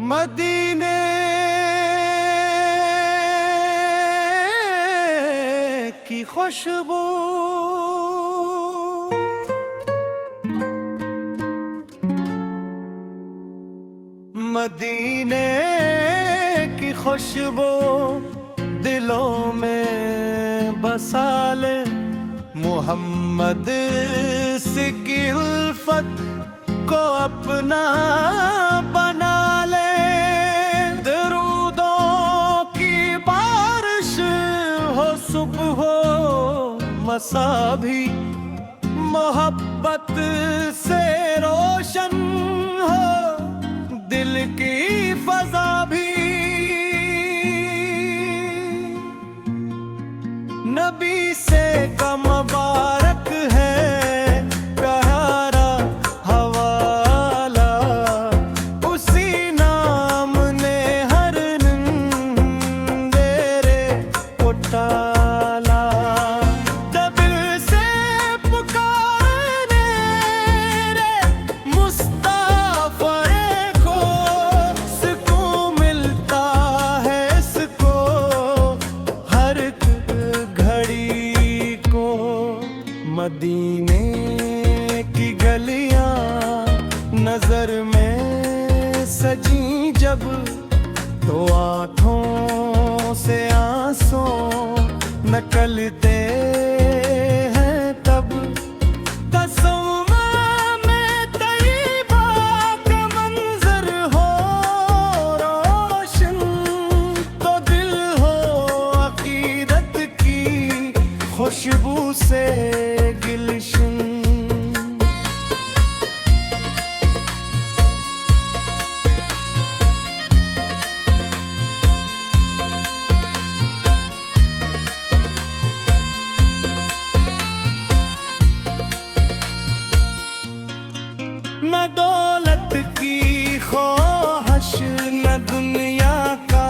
मदीने की खुशबू मदीने की खुशबू दिलों में बसा ले। मोहम्मद से की उल्फत को अपना बना ले। दरूदों की बारिश हो सुबह हो मसा भी, मोहब्बत से रोशन हो दिल की फजा भी। नबी से का मुबारक है प्यारा हवाला, उसी नाम ने हर अंधेरे को टाला। दिल से पुकारने रे मुस्तफा को सुकून मिलता है इसको हर घड़ी को। मदीने की गलियां नजर में सजी जब, तो आंखों से आंसू निकलते हैं तब। तस्वीर में तैयबा का मंजर हो रोशन, तो दिल हो अकीदत की खुशबू से गिलशन। न दौलत की ख्वाहिश न दुनिया का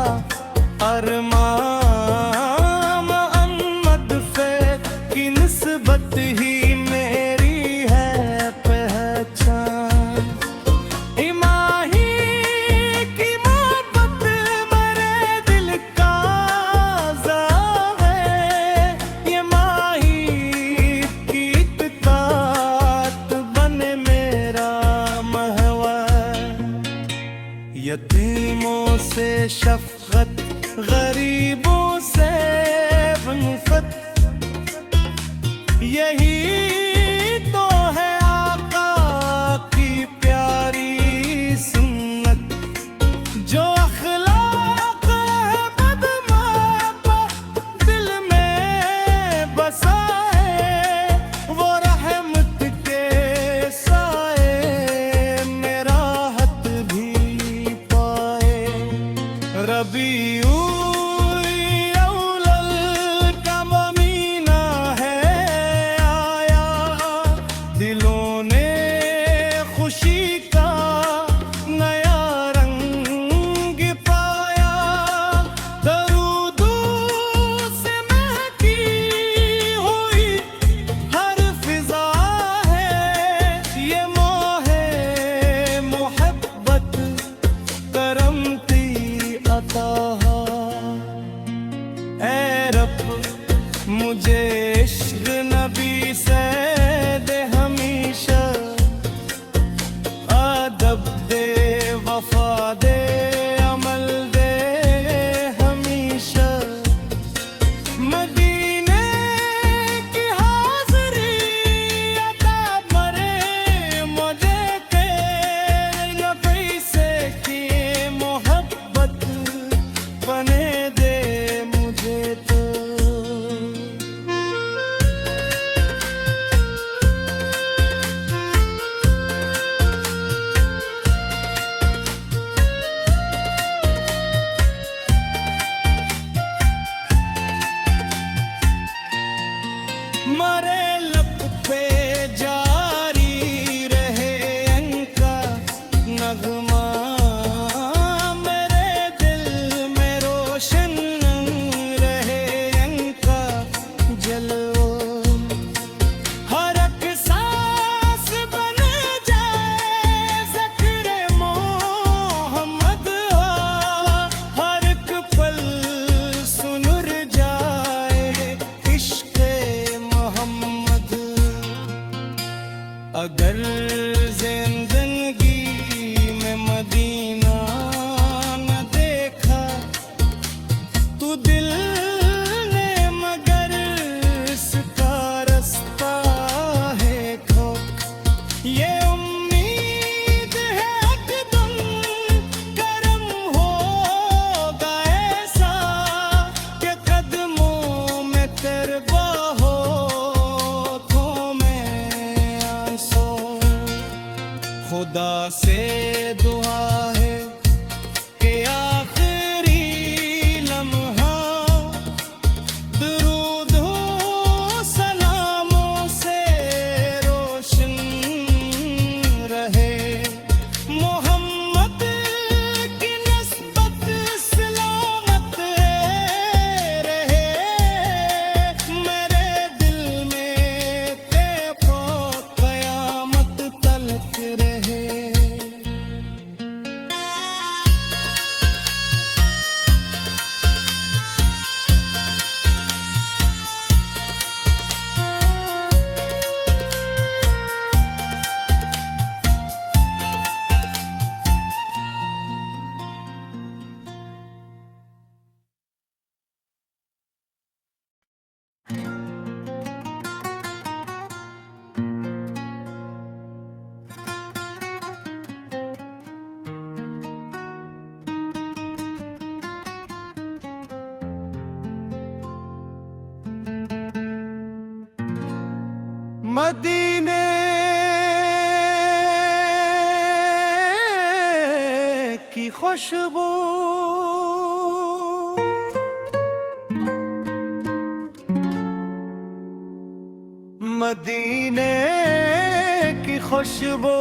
अरमान, मोहम्मद से की निस्बत ही मेरी है पहचान। इमाही की मोहब्बत मेरे दिल का ज़ाह है, ये माही की इत्ताअत बने मेरा महवा। यतीमों से शफ़क़त, गरीबों से उल्फ़त, यही तो है आका की प्यारी सुन्नत। जो अख़लाक़ है बदमाश दिल में बसा है, वो रहमत के साए में राहत भी पाए। रबीउल खुदा से दुआ है कि आखिरी लम्हा दुरूद हो सलामों से रोशन रहे। मोहम्मद की नस्बत सलामत रहे, मेरे दिल में तेरे क़यामत तलक रहे। मदीने की खुशबू मदीने की खुशबू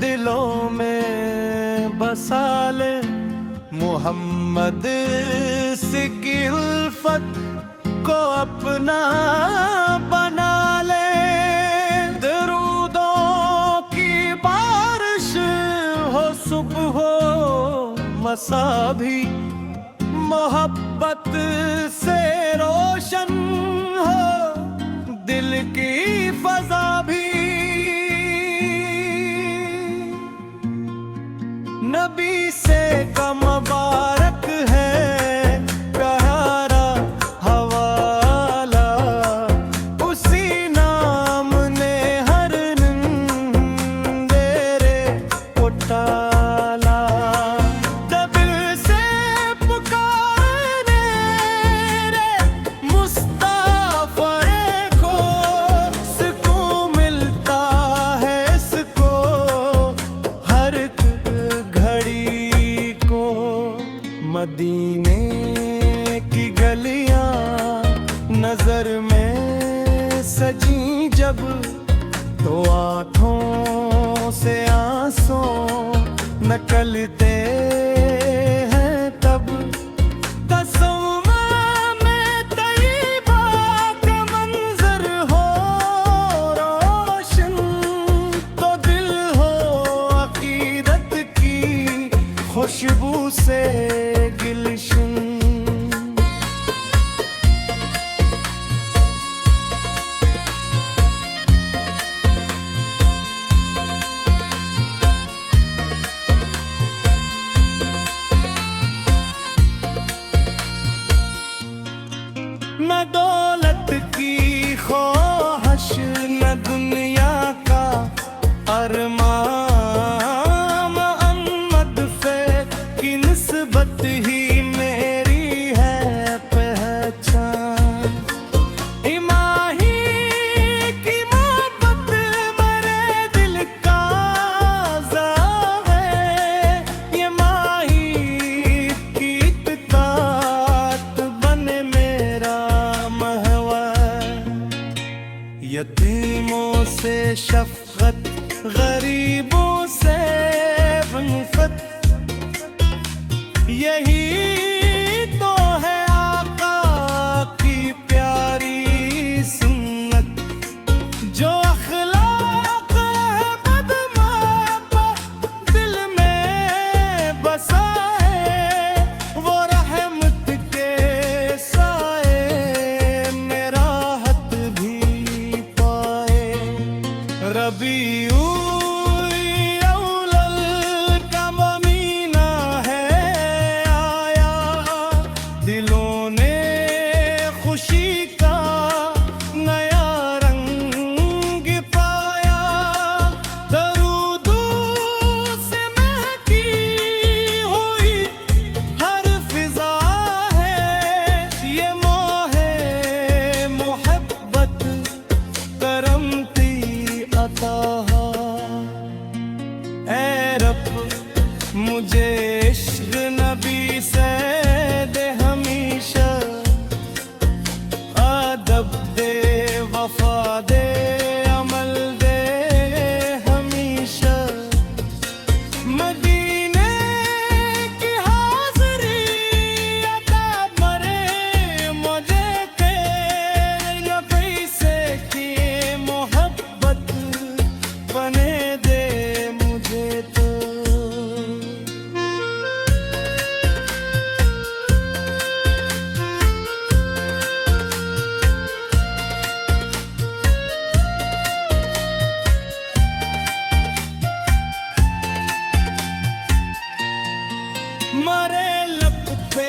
दिलों में बसा ले। मोहम्मद से की उल्फत को अपना बना ले। दरूदों की बारिश हो सुबह हो मसा भी, मोहब्बत से रोशन हो दिल की फजा भी। नबी से का मुबारक है प्यारा हवाला, उसी नाम ने हर अंधेरे को टाला। दिल से पुकारने रे मुस्तफा को सुकून मिलता है इसको हर घड़ी को। मदीने की गलियां नजर में सजी जब, तो आंखों से आंसू निकलते हैं तब। तस्मा में तैयबा का मंजर हो रोशन, तो दिल हो अकीदत की खुशबू से गिलशन। न दौलत की ख्वाहिश न दुनिया का अरमान, मोहम्मद से की निस्बत ही मेरी है पहचान। इमाही की मोहब्बत मेरे दिल का ज़ा है, ये माही की इत्तात बने मेरा महवर। यतीमों से शफ़क़त, गरीबों से उल्फ़त, यही तो है आका की प्यारी सुन्नत। जो अखलाक है बदमाश दिल में बसा है, वो रहमत के साए में राहत भी पाए। रबीउल अव्वल का महीना है मुझे इश्क नबी से दे हमेशा, अदब दे वफा दे अमल दे हमेशा। मदीने की हाज़री अता मरे मुझे तेरे नबी से की मोहब्बत बने दे मुझे तो। मरे लब पे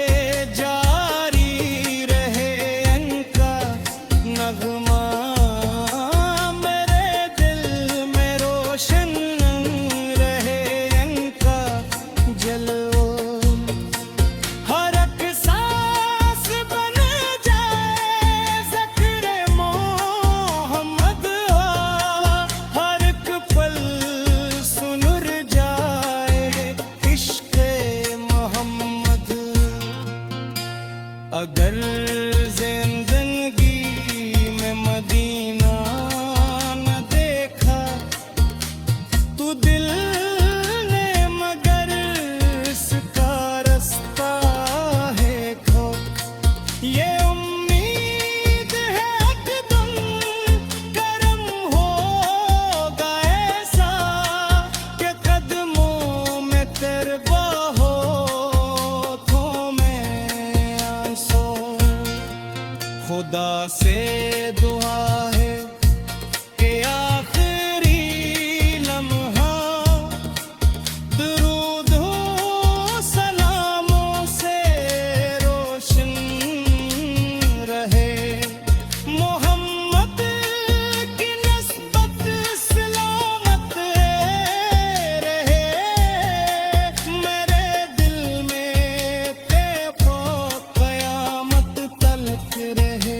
जारी रहे इनका नगमा, मेरे दिल में रोशन रहे इनका जलवा। हर एक सांस बन जाए ज़िक्र मोहम्मद, हर एक पल सुनुर जाए इश्क़ मोहम्मद। अगर जिंदगी में मदीना न देखा तू दिल ने मगर इसका रास्ता है खो। ये उम्मीद है कि तुम करम होगा ऐसा कि कदमों में तेरे बाहों में आंसू। खुदा से दुआ है कि आखिरी लम्हा दुरूद हो सलामों से रोशन रहे। मोहम्मद की निस्बत सलामत रहे मेरे दिल में तेको क़यामत तलक रहे।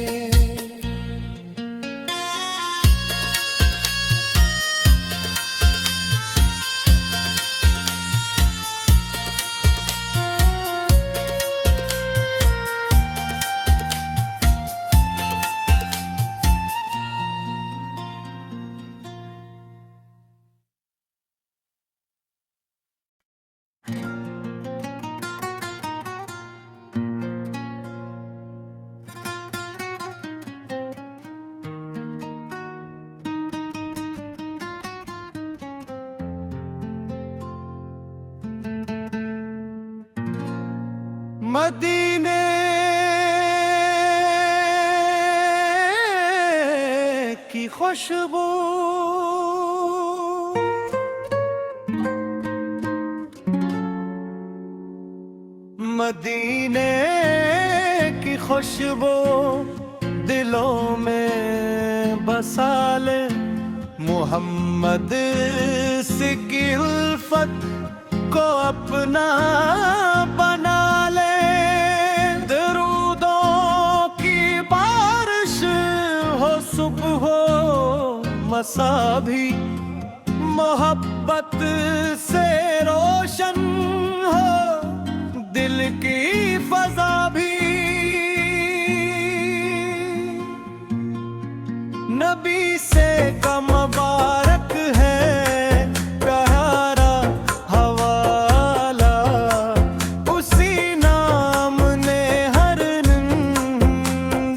मदीने की खुशबू मदीने की खुशबू दिलों में बसा ले। मोहम्मद से की उल्फत को अपना बना ले। दरूदों की बारिश हो सुबह हो मसा भी, मोहब्बत से रोशन हो दिल की फजा भी। नबी से का मुबारक है प्यारा हवाला, उसी नाम ने हर नंदेरे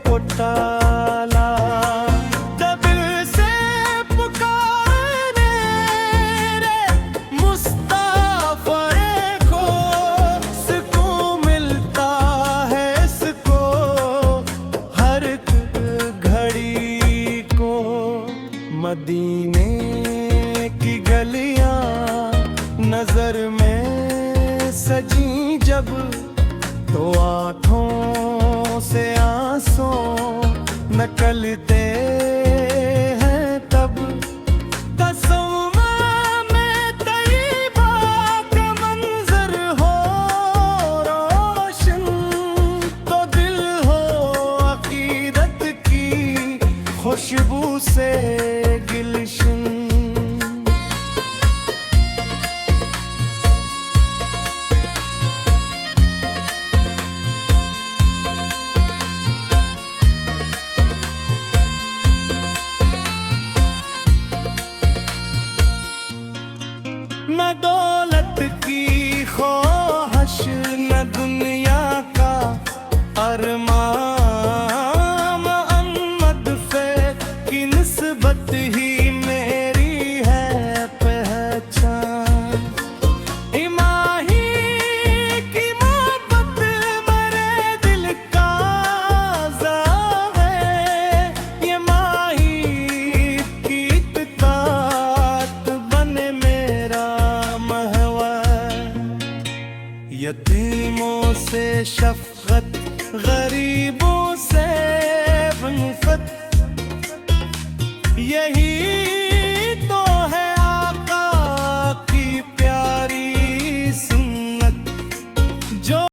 को टाला। दिल से पुकारने रे मुस्तफा को सुकून मिलता है इसको हर घड़ी को। मदीने की गलियां नजर में सजी जब, तो आंखों से आंसू निकलते हैं तब। तस्मा में तैयबा का मंजर हो रोशन, तो दिल हो अकीदत की खुशबू से गिलशन। न दौलत की ख्वाहिश न दुनिया का अरमान।